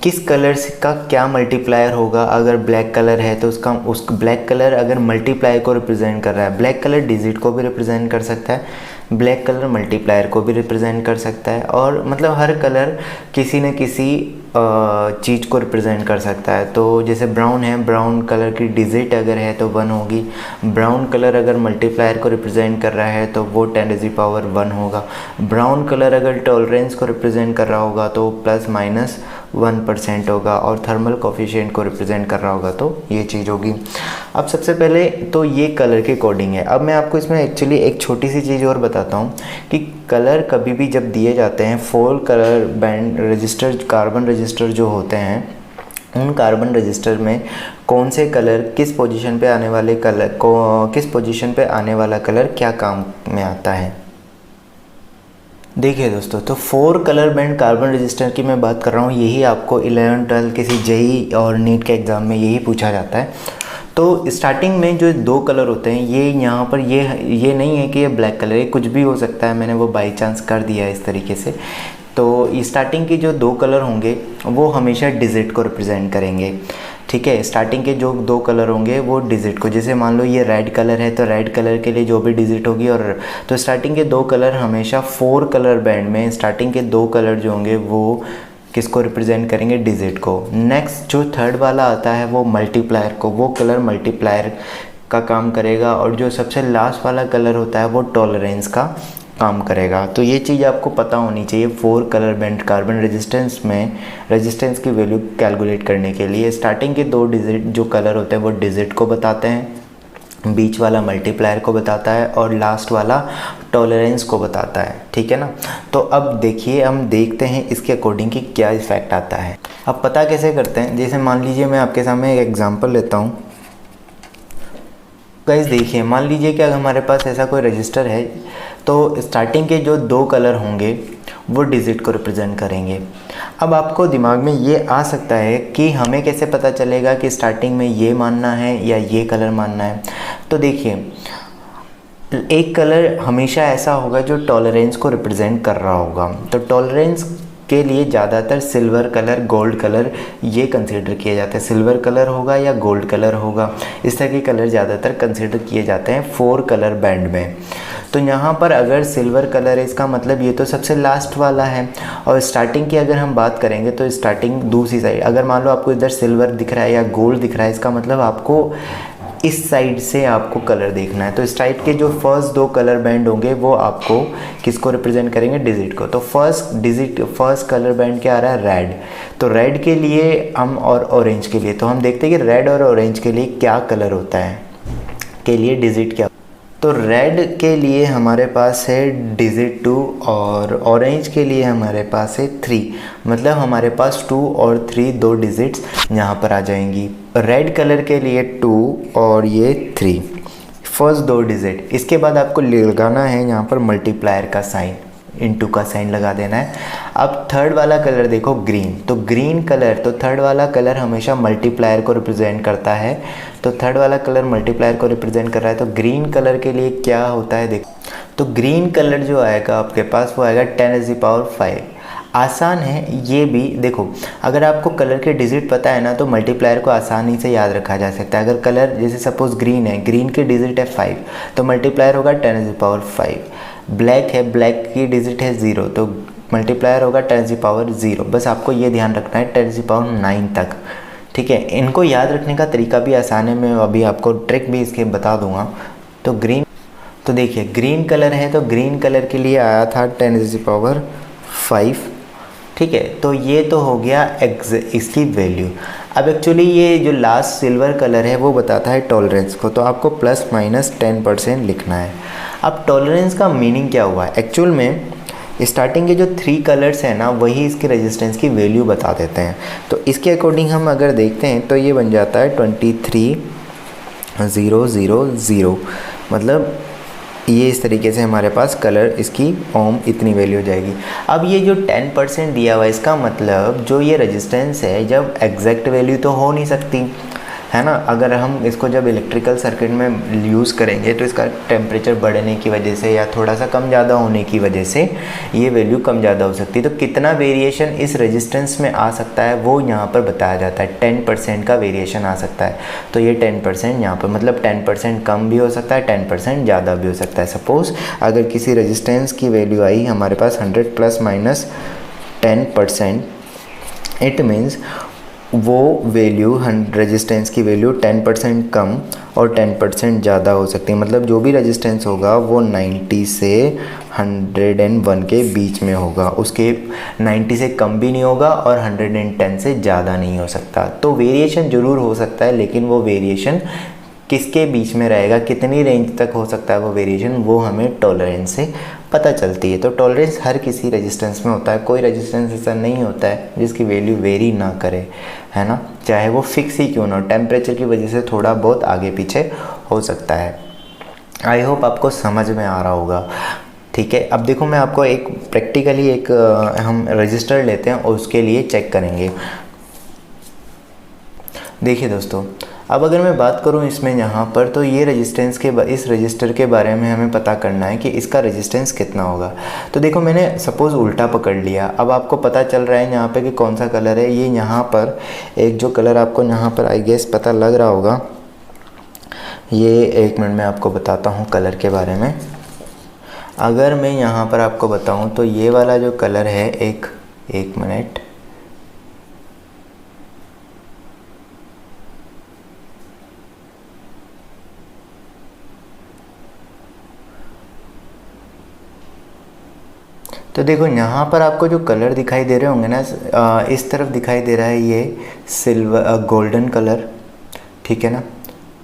किस कलर का क्या मल्टीप्लायर होगा, अगर ब्लैक कलर है तो उस ब्लैक कलर अगर मल्टीप्लायर को रिप्रेजेंट कर रहा है, ब्लैक कलर डिजिट को भी रिप्रेजेंट कर सकता है, ब्लैक कलर मल्टीप्लायर को भी रिप्रेजेंट कर सकता है, और मतलब हर कलर किसी न किसी चीज़ को रिप्रेजेंट कर सकता है। तो जैसे ब्राउन है, ब्राउन कलर की डिजिट अगर है तो 1 होगी, ब्राउन कलर अगर मल्टीप्लायर को रिप्रेजेंट कर रहा है तो वो 10⁻1 होगा, ब्राउन कलर अगर टॉलरेंस को रिप्रेजेंट कर रहा होगा तो ±1% होगा, और थर्मल कोफिशिएंट को रिप्रेजेंट कर रहा होगा तो ये चीज़ होगी। अब सबसे पहले तो ये कलर के कोडिंग है। अब मैं आपको इसमें एक्चुअली एक छोटी सी चीज़ और बताता हूँ कि कलर कभी भी जब दिए जाते हैं, 4 colour band register, carbon register जो होते हैं उन कार्बन रजिस्टर में कौन से कलर किस पोजीशन पे आने वाले कलर को, किस पोजीशन पे आने वाला कलर क्या काम में आता है। देखिए दोस्तों, तो 4 कलर बैंड कार्बन रजिस्टर की मैं बात कर रहा हूँ, यही आपको 11, 12 किसी जेई और नीट के एग्ज़ाम में यही पूछा जाता है। तो स्टार्टिंग में जो 2 कलर होते हैं, ये यहाँ पर ये नहीं है कि ये ब्लैक कलर है, कुछ भी हो सकता है, मैंने वो बाई चांस कर दिया है इस तरीके से। तो स्टार्टिंग के जो 2 कलर होंगे वो हमेशा डिजिट को रिप्रेजेंट करेंगे, ठीक है। स्टार्टिंग के जो 2 कलर होंगे वो डिजिट को, जैसे मान लो ये रेड कलर है तो रेड कलर के लिए जो भी डिजिट होगी, और तो स्टार्टिंग के 2 कलर हमेशा 4 कलर बैंड में स्टार्टिंग के 2 कलर जो होंगे वो किसको रिप्रेजेंट करेंगे, डिजिट को। नेक्स्ट जो थर्ड वाला आता है वो मल्टीप्लायर को, वो कलर मल्टीप्लायर का काम करेगा, और जो सबसे लास्ट वाला कलर होता है वो टॉलरेंस का काम करेगा। तो ये चीज़ आपको पता होनी चाहिए 4 कलर बैंड कार्बन रेजिस्टेंस में रेजिस्टेंस की वैल्यू कैलकुलेट करने के लिए। स्टार्टिंग के 2 डिजिट जो कलर होते हैं वो डिजिट को बताते हैं, बीच वाला मल्टीप्लायर को बताता है और लास्ट वाला टॉलरेंस को बताता है, ठीक है ना। तो अब देखिए, हम देखते हैं इसके अकॉर्डिंग कि क्या इफेक्ट आता है। अब पता कैसे करते हैं, जैसे मान लीजिए मैं आपके सामने एक एग्जांपल लेता हूँ। गाइस देखिए, मान लीजिए कि अगर हमारे पास ऐसा कोई रजिस्टर है तो स्टार्टिंग के जो 2 कलर होंगे वो डिजिट को रिप्रेजेंट करेंगे। अब आपको दिमाग में ये आ सकता है कि हमें कैसे पता चलेगा कि स्टार्टिंग में ये मानना है या ये कलर मानना है। तो देखिए, एक कलर हमेशा ऐसा होगा जो टॉलरेंस को रिप्रेजेंट कर रहा होगा। तो टॉलरेंस के लिए ज़्यादातर सिल्वर कलर, गोल्ड कलर ये कंसिडर किए जाते हैं। सिल्वर कलर होगा या गोल्ड कलर होगा, इस तरह के कलर ज़्यादातर कंसिडर किए जाते हैं 4 कलर बैंड में। तो यहाँ पर अगर सिल्वर कलर है, इसका मतलब ये तो सबसे लास्ट वाला है। और स्टार्टिंग की अगर हम बात करेंगे तो स्टार्टिंग दूसरी साइड, अगर मान लो आपको इधर सिल्वर दिख रहा है या गोल्ड दिख रहा है, इसका मतलब आपको इस साइड से आपको कलर देखना है। तो इस टाइप के जो फर्स्ट 2 कलर बैंड होंगे वो आपको किसको रिप्रेजेंट करेंगे, डिजिट को। तो फर्स्ट कलर बैंड क्या आ रहा है, रेड। तो रेड के लिए हम और ऑरेंज के लिए, तो हम देखते हैं कि रेड और ऑरेंज के लिए क्या कलर होता है, के लिए डिजिट क्या। तो रेड के लिए हमारे पास है डिजिट 2 और ऑरेंज के लिए हमारे पास है 3। मतलब हमारे पास 2 और 3 2 डिजिट्स यहाँ पर आ जाएंगी। रेड कलर के लिए 2 और ये 3, फर्स्ट 2 डिजिट। इसके बाद आपको लगाना है यहाँ पर मल्टीप्लायर का साइन, इनटू का साइन लगा देना है। अब थर्ड वाला कलर देखो ग्रीन, तो ग्रीन कलर, तो थर्ड वाला कलर हमेशा मल्टीप्लायर को रिप्रेजेंट करता है। तो थर्ड वाला कलर मल्टीप्लायर को रिप्रेजेंट कर रहा है। तो ग्रीन कलर के लिए क्या होता है देखो, तो ग्रीन कलर जो आएगा आपके पास वो आएगा 10⁵ आसान है ये भी। देखो अगर आपको कलर के डिजिट पता है ना तो मल्टीप्लायर को आसानी से याद रखा जा सकता है। अगर कलर जैसे सपोज ग्रीन है, ग्रीन की डिजिट है 5, तो मल्टीप्लायर होगा 10⁵। ब्लैक है, ब्लैक की डिजिट है 0, तो मल्टीप्लायर होगा 10⁻0। बस आपको ये ध्यान रखना है 10⁹ तक, ठीक है। इनको याद रखने का तरीका भी आसान है, मैं अभी आपको ट्रिक भी इसके बता दूंगा। तो ग्रीन, तो देखिए ग्रीन कलर है, तो ग्रीन कलर के लिए आया था 10⁵, ठीक है। तो ये तो हो गया इसकी वैल्यू। अब एक्चुअली ये जो लास्ट सिल्वर कलर है वो बताता है टॉलरेंस को, तो आपको ±10% लिखना है। अब टॉलरेंस का मीनिंग क्या हुआ है, एक्चुअल में स्टार्टिंग के जो 3 कलर्स हैं ना वही इसके रेजिस्टेंस की वैल्यू बता देते हैं। तो इसके अकॉर्डिंग हम अगर देखते हैं तो ये बन जाता है 23,000, मतलब ये इस तरीके से हमारे पास कलर इसकी ओम इतनी वैल्यू हो जाएगी। अब ये जो 10% दिया हुआ है, इसका मतलब जो ये रेजिस्टेंस है जब एग्जैक्ट वैल्यू तो हो नहीं सकती है ना। अगर हम इसको जब इलेक्ट्रिकल सर्किट में यूज़ करेंगे तो इसका टेम्परेचर बढ़ने की वजह से या थोड़ा सा कम ज़्यादा होने की वजह से ये वैल्यू कम ज़्यादा हो सकती है। तो कितना वेरिएशन इस रेजिस्टेंस में आ सकता है वो यहाँ पर बताया जाता है, 10% का वेरिएशन आ सकता है। तो ये 10% यहाँ पर मतलब 10% कम भी हो सकता है, 10% ज़्यादा भी हो सकता है। सपोज़ अगर किसी रेजिस्टेंस की वैल्यू आई हमारे पास 100 ±10%, इट मीन्स वो वैल्यू रेजिस्टेंस की वैल्यू 10% कम और 10% ज़्यादा हो सकती है। मतलब जो भी रेजिस्टेंस होगा वो 90 से 101 के बीच में होगा, उसके 90 से कम भी नहीं होगा और 110 से ज़्यादा नहीं हो सकता। तो वेरिएशन ज़रूर हो सकता है, लेकिन वो वेरिएशन किसके बीच में रहेगा, कितनी रेंज तक हो सकता है वो वेरिएशन, वो हमें टॉलरेंस से पता चलती है। तो टॉलरेंस हर किसी रेजिस्टेंस में होता है, कोई रेजिस्टेंस ऐसा नहीं होता है जिसकी वैल्यू वेरी ना करे, है ना, चाहे वो फिक्स ही क्यों ना हो, टेम्परेचर की वजह से थोड़ा बहुत आगे पीछे हो सकता है। आई होप आपको समझ में आ रहा होगा, ठीक है। अब देखो मैं आपको एक प्रैक्टिकली एक हम रजिस्टर लेते हैं और उसके लिए चेक करेंगे। देखिए दोस्तों, अब अगर मैं बात करूं इसमें यहाँ पर, तो ये रेजिस्टेंस के इस रजिस्टर के बारे में हमें पता करना है कि इसका रेजिस्टेंस कितना होगा। तो देखो मैंने सपोज़ उल्टा पकड़ लिया। अब आपको पता चल रहा है यहाँ पे कि कौन सा कलर है। ये यहाँ पर एक जो कलर आपको यहाँ पर आई गेस पता लग रहा होगा, ये एक मिनट में आपको बताता हूँ कलर के बारे में। अगर मैं यहाँ पर आपको बताऊँ तो ये वाला जो कलर है, एक मिनट, तो देखो यहाँ पर आपको जो कलर दिखाई दे रहे होंगे ना, इस तरफ दिखाई दे रहा है ये सिल्वर गोल्डन कलर, ठीक है ना,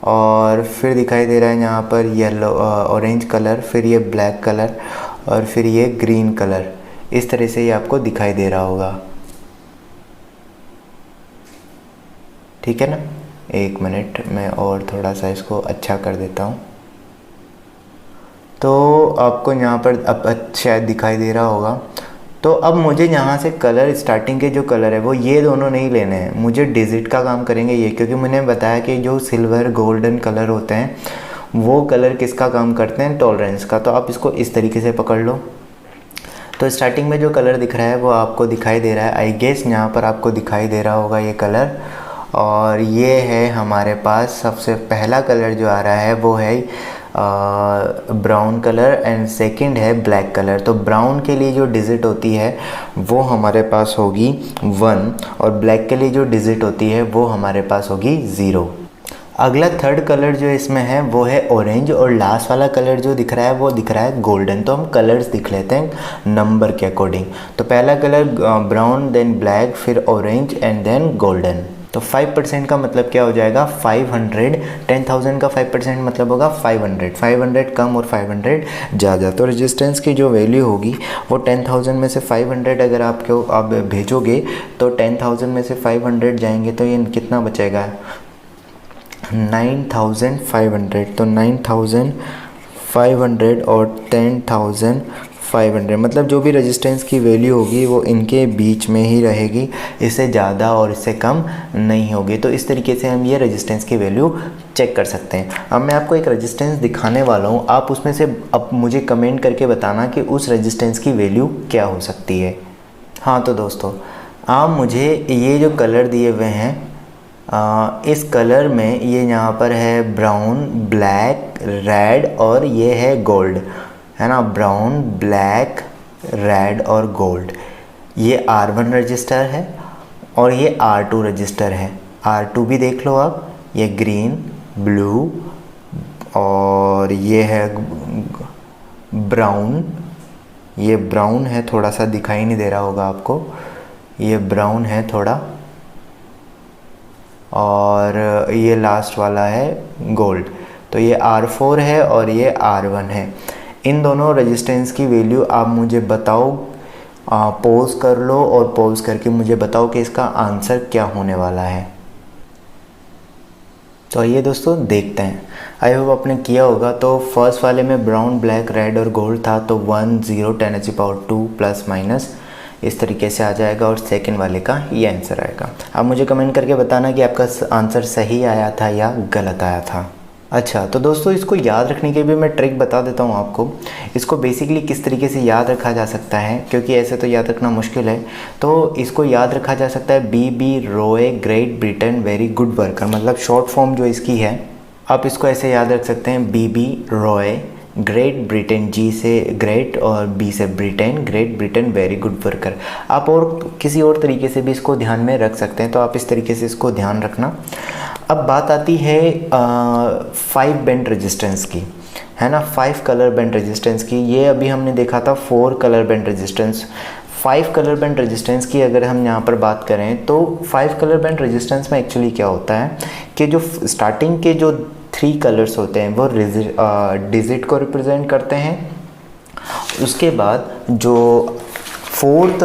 और फिर दिखाई दे रहा है यहाँ पर येलो ऑरेंज कलर, फिर ये ब्लैक कलर और फिर ये ग्रीन कलर। इस तरह से ये आपको दिखाई दे रहा होगा, ठीक है ना। एक मिनट मैं और थोड़ा सा इसको अच्छा कर देता हूँ, तो आपको यहाँ पर अब शायद दिखाई दे रहा होगा। तो अब मुझे यहाँ से कलर, स्टार्टिंग के जो कलर है वो ये दोनों नहीं लेने हैं, मुझे डिजिट का काम करेंगे ये, क्योंकि मैंने बताया कि जो सिल्वर गोल्डन कलर होते हैं वो कलर किसका काम करते हैं, टॉलरेंस का। तो आप इसको इस तरीके से पकड़ लो। तो स्टार्टिंग में जो कलर दिख रहा है वो आपको दिखाई दे रहा है, आई गेस यहाँ पर आपको दिखाई दे रहा होगा ये कलर। और ये है हमारे पास सबसे पहला कलर जो आ रहा है वो है ब्राउन कलर एंड सेकंड है ब्लैक कलर। तो ब्राउन के लिए जो डिजिट होती है वो हमारे पास होगी 1 और ब्लैक के लिए जो डिजिट होती है वो हमारे पास होगी 0। अगला थर्ड कलर जो इसमें है वो है ऑरेंज और लास्ट वाला कलर जो दिख रहा है वो दिख रहा है गोल्डन। तो हम कलर्स दिख लेते हैं नंबर के अकॉर्डिंग। तो पहला कलर ब्राउन, देन ब्लैक, फिर ऑरेंज एंड देन गोल्डन। तो 5% का मतलब क्या हो जाएगा 500। 10,000 का 5% मतलब होगा 500। 500 कम और 500 ज़्यादा। तो रेजिस्टेंस की जो वैल्यू होगी वो 10,000 में से 500 अगर आप भेजोगे तो 10,000 में से 500 जाएंगे तो ये कितना बचेगा 9,500। तो 9,500 और 10,500 मतलब जो भी रेजिस्टेंस की वैल्यू होगी वो इनके बीच में ही रहेगी, इससे ज़्यादा और इससे कम नहीं होगी। तो इस तरीके से हम ये रेजिस्टेंस की वैल्यू चेक कर सकते हैं। अब मैं आपको एक रेजिस्टेंस दिखाने वाला हूँ, आप उसमें से अब मुझे कमेंट करके बताना कि उस रेजिस्टेंस की वैल्यू क्या हो सकती है। हाँ तो दोस्तों, आप मुझे ये जो कलर दिए हुए हैं इस कलर में ये यहाँ पर है ब्राउन, ब्लैक, रेड और ये है गोल्ड, है ना। ब्राउन, ब्लैक, रेड और गोल्ड। ये R1 रजिस्टर है और ये R2 रजिस्टर है। R2 भी देख लो आप, ये ग्रीन, ब्लू और ये है ब्राउन। ये ब्राउन है, थोड़ा सा दिखाई नहीं दे रहा होगा आपको, ये ब्राउन है थोड़ा। और ये लास्ट वाला है गोल्ड। तो ये R4 है और ये R1 है। इन दोनों रेजिस्टेंस की वैल्यू आप मुझे बताओ, पॉज कर लो और पॉज करके मुझे बताओ कि इसका आंसर क्या होने वाला है। तो ये दोस्तों देखते हैं, आई होप आपने किया होगा। तो फर्स्ट वाले में ब्राउन, ब्लैक, रेड और गोल्ड था, तो 1 0 10⁻² प्लस माइनस इस तरीके से आ जाएगा और सेकंड वाले का ये आंसर आएगा। आप मुझे कमेंट करके बताना कि आपका आंसर सही आया था या गलत आया था। अच्छा तो दोस्तों, इसको याद रखने के भी मैं ट्रिक बता देता हूँ आपको। इसको बेसिकली किस तरीके से याद रखा जा सकता है, क्योंकि ऐसे तो याद रखना मुश्किल है। तो इसको याद रखा जा सकता है BB Roy great Britain very good worker, मतलब शॉर्ट फॉर्म जो इसकी है। आप इसको ऐसे याद रख सकते हैं BB Roy great Britain, G से ग्रेट और B से Britain, great Britain very good worker. आप और किसी और तरीके से भी इसको ध्यान में रख सकते हैं, तो आप इस तरीके से इसको ध्यान रखना। अब बात आती है 5 बैंड रेजिस्टेंस की, है ना, 5 कलर बैंड रेजिस्टेंस की। ये अभी हमने देखा था 4 colour band resistance. 5 colour band resistance की अगर हम यहाँ पर बात करें तो 5 कलर बैंड रेजिस्टेंस में एक्चुअली क्या होता है कि जो स्टार्टिंग के जो 3 कलर्स होते हैं वो डिजिट को रिप्रेजेंट करते हैं। उसके बाद जो फोर्थ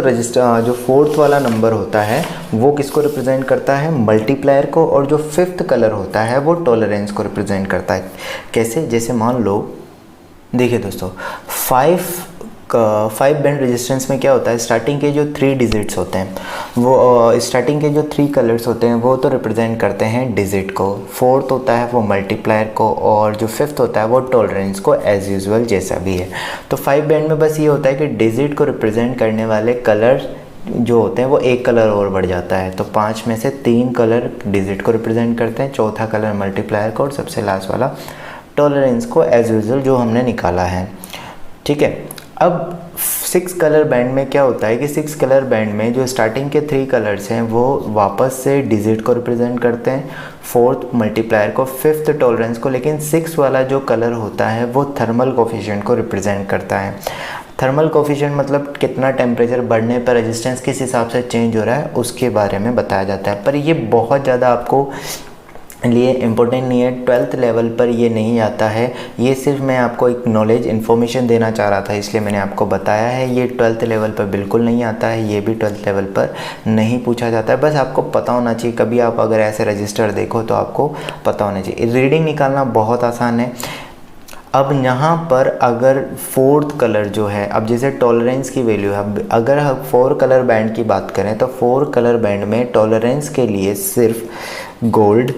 वाला नंबर होता है वो किसको रिप्रेजेंट करता है, मल्टीप्लायर को। और जो 5th कलर होता है वो टॉलरेंस को रिप्रेजेंट करता है। कैसे, जैसे मान लो, देखिए दोस्तों, 5 बैंड रेजिस्टेंस में क्या होता है, स्टार्टिंग के जो 3 डिजिट्स होते हैं वो स्टार्टिंग के जो 3 कलर्स होते हैं वो तो रिप्रेजेंट करते हैं डिजिट को। 4th होता है वो मल्टीप्लायर को और जो 5th होता है वो टॉलरेंस को, एज यूजुअल जैसा भी है। तो 5 बैंड में बस ये होता है कि डिजिट को रिप्रेजेंट करने वाले कलर जो होते हैं वो एक कलर और बढ़ जाता है। तो 5 में से 3 कलर डिजिट को रिप्रेजेंट करते हैं, चौथा कलर मल्टीप्लायर को और सबसे लास्ट वाला टॉलरेंस को, एज यूजुअल जो हमने निकाला है। ठीक है। अब 6 कलर बैंड में क्या होता है कि 6 कलर बैंड में जो स्टार्टिंग के 3 कलर्स हैं वो वापस से डिजिट को रिप्रेजेंट करते हैं, 4th मल्टीप्लायर को, 5th टॉलरेंस को। लेकिन 6 वाला जो कलर होता है वो थर्मल कोफिशिएंट को रिप्रेजेंट करता है। थर्मल कोफिशिएंट मतलब कितना टेम्परेचर बढ़ने पर रेजिस्टेंस किस हिसाब से चेंज हो रहा है उसके बारे में बताया जाता है। पर ये बहुत ज़्यादा आपको लिए इम्पोर्टेंट नहीं है, 12th लेवल पर ये नहीं आता है। ये सिर्फ मैं आपको एक नॉलेज इन्फॉर्मेशन देना चाह रहा था, इसलिए मैंने आपको बताया है। ये 12th लेवल पर बिल्कुल नहीं आता है, ये भी 12th लेवल पर नहीं पूछा जाता है। बस आपको पता होना चाहिए, कभी आप अगर ऐसे रजिस्टर देखो तो आपको पता होना चाहिए। रीडिंग निकालना बहुत आसान है। अब यहाँ पर अगर 4th कलर जो है, अब जैसे टॉलरेंस की वैल्यू है, अगर हम 4 कलर बैंड की बात करें तो 4 कलर बैंड में टॉलरेंस के लिए सिर्फ गोल्ड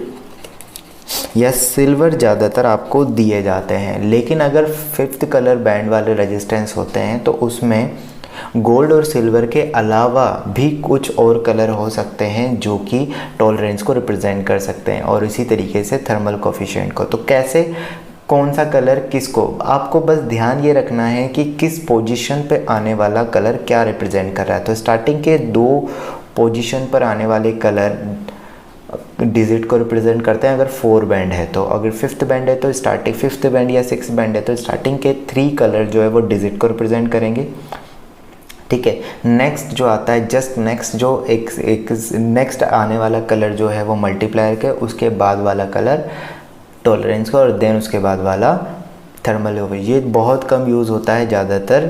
या सिल्वर ज़्यादातर आपको दिए जाते हैं। लेकिन अगर 5th कलर बैंड वाले रेजिस्टेंस होते हैं तो उसमें गोल्ड और सिल्वर के अलावा भी कुछ और कलर हो सकते हैं जो कि टॉलरेंस को रिप्रेजेंट कर सकते हैं, और इसी तरीके से थर्मल कोफिशिएंट को। तो कैसे, कौन सा कलर किसको, आपको बस ध्यान ये रखना है कि किस पोजीशन पे आने वाला कलर क्या रिप्रेजेंट कर रहा है। तो स्टार्टिंग के 2 पोजीशन पर आने वाले कलर डिजिट को रिप्रेजेंट करते हैं अगर 4 बैंड है तो। अगर 5th बैंड है तो स्टार्टिंग 5th बैंड या 6th बैंड है तो स्टार्टिंग के 3 कलर जो है वो डिजिट को रिप्रेजेंट करेंगे। ठीक है, नेक्स्ट जो आता है, जस्ट नेक्स्ट जो एक नेक्स्ट आने वाला कलर जो है वो मल्टीप्लायर के, उसके बाद वाला कलर टॉलरेंस का, और देन उसके बाद वाला थर्मल ओवर। ये बहुत कम यूज़ होता है, ज़्यादातर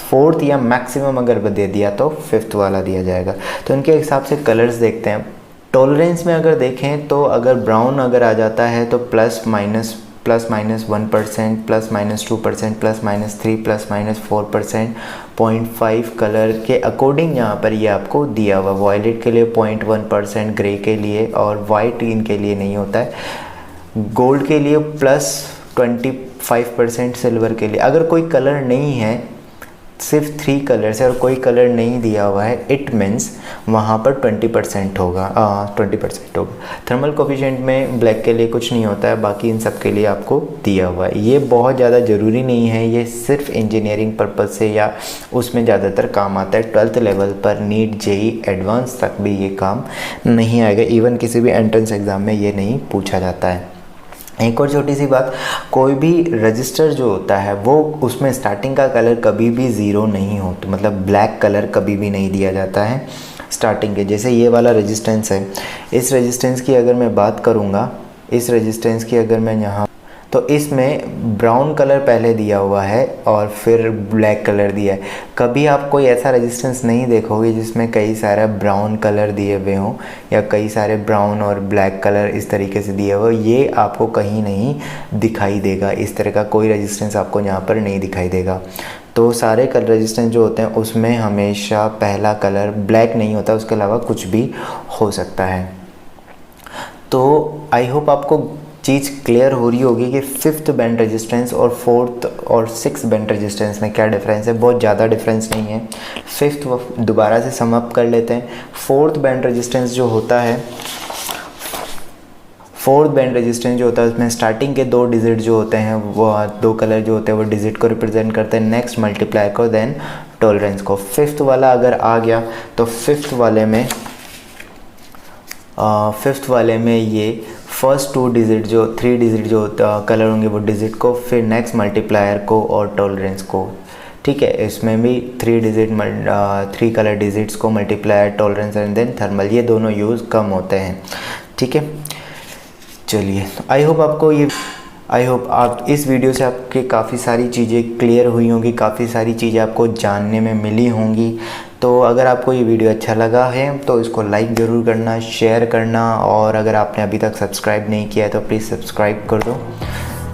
4th या मैक्सिमम अगर दे दिया तो 5th वाला दिया जाएगा। तो इनके हिसाब से कलर्स देखते हैं। टॉलरेंस में अगर देखें तो अगर ब्राउन अगर आ जाता है तो plus minus 1%, plus minus 2%, plus minus 3, plus minus 4%, 0.5 colour के अकॉर्डिंग यहाँ पर ये आपको दिया हुआ। वॉयलेट के लिए 0.1%, ग्रे के लिए, और वाइट इनके लिए नहीं होता है। गोल्ड के लिए प्लस 25%, सिल्वर के लिए। अगर कोई कलर नहीं है, सिर्फ 3 कलर्स है और कोई कलर नहीं दिया हुआ है, इट मीन्स वहाँ पर 20% होगा, 20% होगा। थर्मल कोफिशिएंट में ब्लैक के लिए कुछ नहीं होता है, बाकी इन सब के लिए आपको दिया हुआ है। ये बहुत ज़्यादा ज़रूरी नहीं है, ये सिर्फ इंजीनियरिंग पर्पज़ से या उसमें ज़्यादातर काम आता है। 12th लेवल पर नीट, जेई एडवांस तक भी ये काम नहीं आएगा। इवन किसी भी एंट्रेंस एग्ज़ाम में ये नहीं पूछा जाता है। एक और छोटी सी बात, कोई भी रजिस्टर जो होता है वो उसमें स्टार्टिंग का कलर कभी भी 0 नहीं होता, मतलब ब्लैक कलर कभी भी नहीं दिया जाता है स्टार्टिंग के। जैसे ये वाला रेजिस्टेंस है, इस रेजिस्टेंस की अगर मैं बात करूँगा, इस रेजिस्टेंस की अगर मैं यहाँ, तो इसमें ब्राउन कलर पहले दिया हुआ है और फिर ब्लैक कलर दिया है। कभी आप कोई ऐसा रेजिस्टेंस नहीं देखोगे जिसमें कई सारा ब्राउन कलर दिए हुए हों या कई सारे ब्राउन और ब्लैक कलर इस तरीके से दिए हुए, ये आपको कहीं नहीं दिखाई देगा। इस तरह का कोई रेजिस्टेंस आपको यहाँ पर नहीं दिखाई देगा। तो सारे कलर रेजिस्टेंस जो होते हैं उसमें हमेशा पहला कलर ब्लैक नहीं होता, उसके अलावा कुछ भी हो सकता है। तो आई होप आपको चीज़ क्लियर हो रही होगी कि 5th बैंड रेजिस्टेंस और 4th और 6th बैंड रेजिस्टेंस में क्या डिफरेंस है। बहुत ज़्यादा डिफरेंस नहीं है। 5th दोबारा से सम अप कर लेते हैं। 4th बैंड रेजिस्टेंस जो होता है, 4th बैंड रेजिस्टेंस जो होता है उसमें स्टार्टिंग के 2 डिजिट जो होते हैं, वो 2 कलर जो होते हैं वो डिजिट को रिप्रेजेंट करते हैं, नेक्स्ट मल्टीप्लायर को, देन टॉलरेंस को। 5th वाला अगर आ गया तो 5th वाले में ये फर्स्ट 2 डिजिट जो 3 डिजिट जो कलर होंगे वो डिजिट को, फिर नेक्स्ट मल्टीप्लायर को और टॉलरेंस को। ठीक है, इसमें भी 3 कलर डिजिट्स को, multiplier, tolerance and then thermal, ये दोनों यूज़ कम होते हैं। ठीक है, चलिए आई होप आप इस वीडियो से आपके काफ़ी सारी चीज़ें क्लियर हुई होंगी, काफ़ी सारी चीज़ें आपको जानने में मिली होंगी। तो अगर आपको ये वीडियो अच्छा लगा है तो इसको लाइक ज़रूर करना, शेयर करना, और अगर आपने अभी तक सब्सक्राइब नहीं किया है तो प्लीज़ सब्सक्राइब कर दो।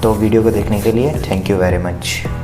तो वीडियो को देखने के लिए थैंक यू वेरी मच।